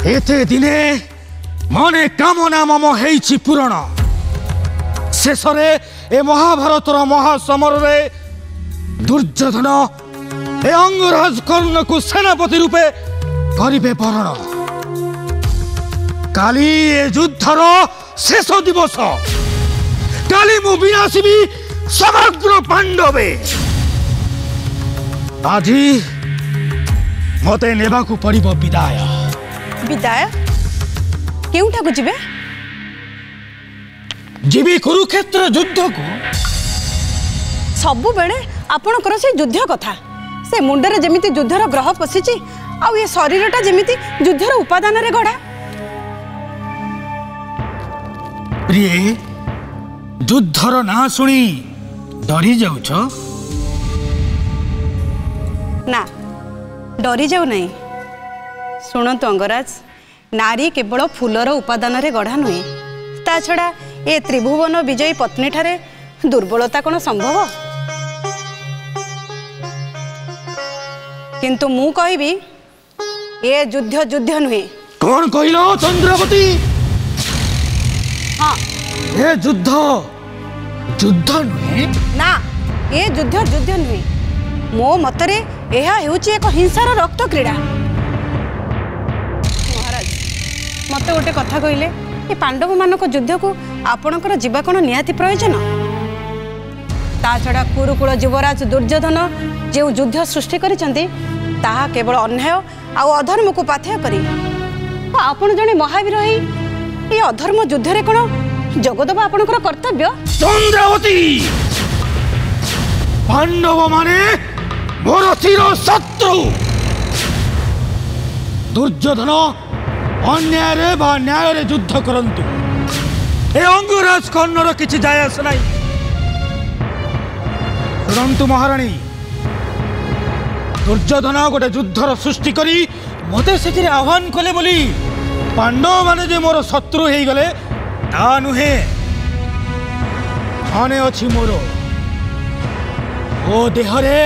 एते दिने मने कामना मम हेइछि पूरण शेषरे ए महाभारतर महासमर रे दुर्योधन ए अंगराज कर्ण को सेनापति रूपे करिबे बरण काली ए युद्धर शेष दिवस काली मु विनाशिबी समग्र पांडवे आजी मते नेबाकू पड़िबो विदाय विदाय केउठा को जिबे जीवी कुरुक्षेत्र युद्ध को सबु बेले आपणकर से युद्ध कथा से मुंडरे जेमिति युद्धर ग्रह पशिची आ ये शरीरटा जेमिति युद्धर उपादान रे गढ़ा प्रिय युद्धर ना सुनी डरी जाउछ ना डरी जाऊ नहीं शुणु अंगराज नारी केवल फूलर उपादान रे गढ़ा नुहे ता छड़ा ए त्रिभुवन विजयी पत्नी ठारे दुर्बलता कौन संभव किंतु मु कहबी ए युद्ध युद्ध नुहे कौन कहलो चंद्रवती हाँ ए युद्ध युद्ध नुहे ना ए युद्ध युद्ध नुहे मो मतरे एहा हेउची एक हिंसार रक्त क्रीड़ा महाराज मते गोटे कथा कहले ए पांडव मानक युद्ध को आपणकर जीवा कोन निहाती प्रयोजन ता छड़ा कुरुकुल युवराज दुर्योधन जो युद्ध सृष्टि करिसंती ताहा केवल अन्याय आ अधर्म को पाथेय करी आपण जने महावीर हई ए अधर्म युद्ध रे कोन जगदबा आपणकर कर्तव्य चंद्रावती पांडव माने मोर चिर शत्रु दुर्योधन अन्याय रे बा न्याय रे युद्ध करंतु ए अंगराज कर्णर किछि जाय आस नाही शुणंतु महारानी दुर्योधन गोटे युद्धर सृष्टि करी मते सेतिर आह्वान कले बोली पांडव माने जे मोर शत्रु हेई गले ता नुहे माने अछि मोर ओ देहरे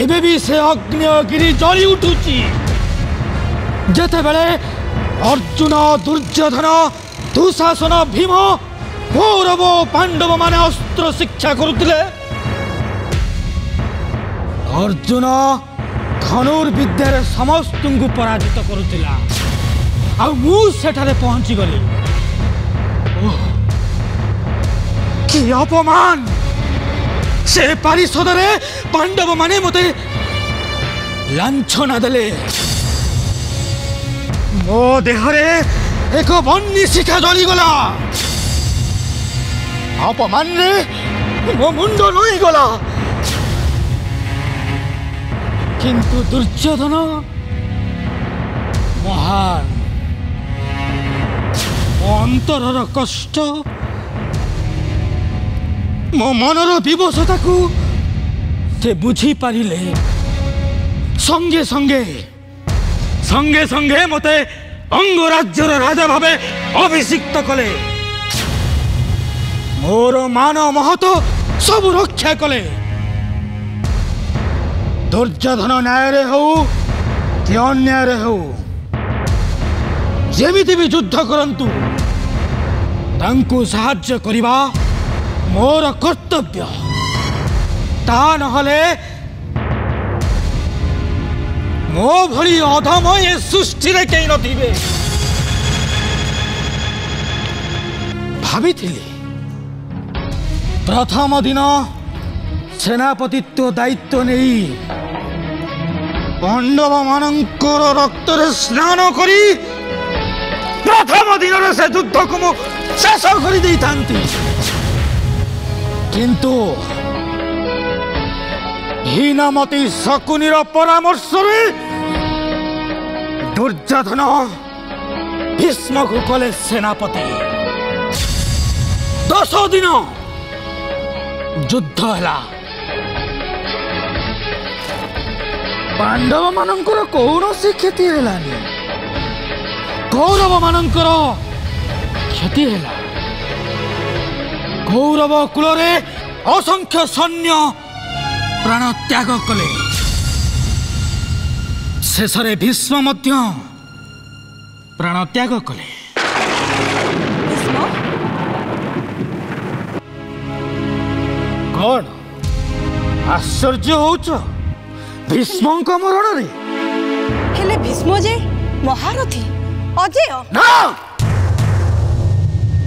एबे भी से अग्निगिरी जली उठुची जेते बेले अर्जुन दुर्योधन दुशासन भीम कौरव पांडव माने अस्त्र शिक्षा करुतिले अर्जुन धनुर्विद्यार समस्त को पराजित करुतिला आ मु सेठारे पहुंची गली कि अपमान से पारिषद रे पांडव माने मते लांछना देले मो देहरे एक बन्नी शिखा जली गला अपमान रे मो मुंड नई गला किंतु दुर्योधन महान अंतरर कष्ट मो मनर विवशता को से बुझी पारिले संगे संगे संगे संगे मते अंगराज्यर राजा भावे अभिषिक्त कले मोर मान महत सब रक्षा कले दुर्योधन न्याय रे हो कि अन्याय रे हो जेमिति भी युद्ध करंतु तांको साहाय्य करिबा मोर कर्तव्य ता नहले मो भली अधम ए सृष्टि रे केई नथिबे भाबिथिली प्रथम दिन सेनापतित्व दायित्व नहीं पांडव मानकर रक्त रे स्नान करी प्रथम दिन रे से युद्ध को मु शेष करि देई थांती किंतु हीनमती शकुनीर परामर्श रे दुर्योधन भीष्म को कले सेनापति 10 दिन युद्ध हला पांडव मानकर कौनसी क्षति हेलानी कौरव मानकर क्षति हेला कौरव कूल असंख्य सैन्य प्राण त्याग कले शेषरे भीष्म मध्य प्राणत्याग कले। भीष्म कौन आश्चर्य होच भीष्म मरण रे? हेले भीष्म जे महारथी अजय ना,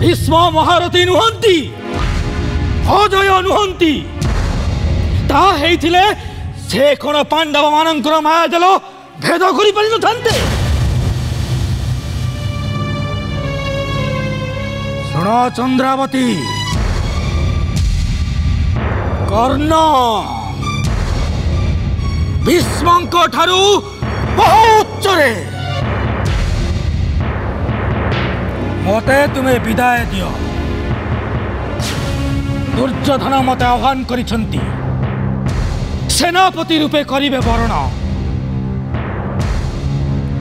भीष्म महारथी नुहंती, अजय नुहंती। ता हेइथिले से कोन पांडव मानकर माया जल भेद करि पारि न थान्ते। सुन चंद्रावती, कर्ण भीष्मंक ठारू बहुत उच्चरे। मते तुम्हें विदाय दियो। दुर्योधन मते आह्वान करिसंती, सेनापति रूपे करिवे वरण।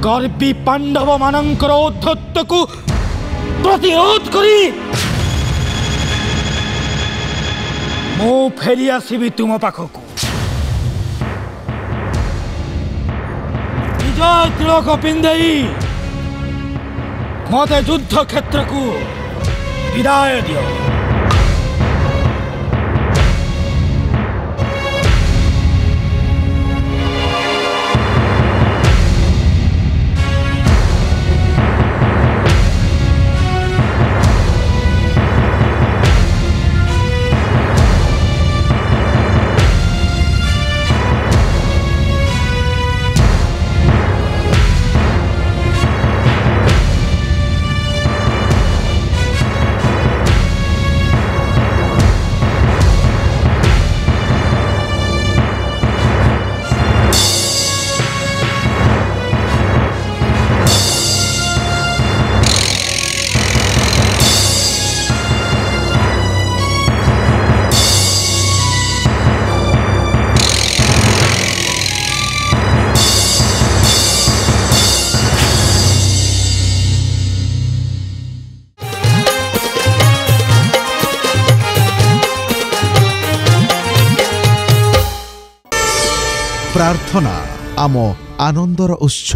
गर्वी पांडव मानकर औद्धत्य को प्रतिरोध करी मु फेरी आसबि तुम पाखक। विजय तिलक पिंधई मते युद्ध क्षेत्र को विदाय दियो। प्रार्थना आम आनंदर उत्स।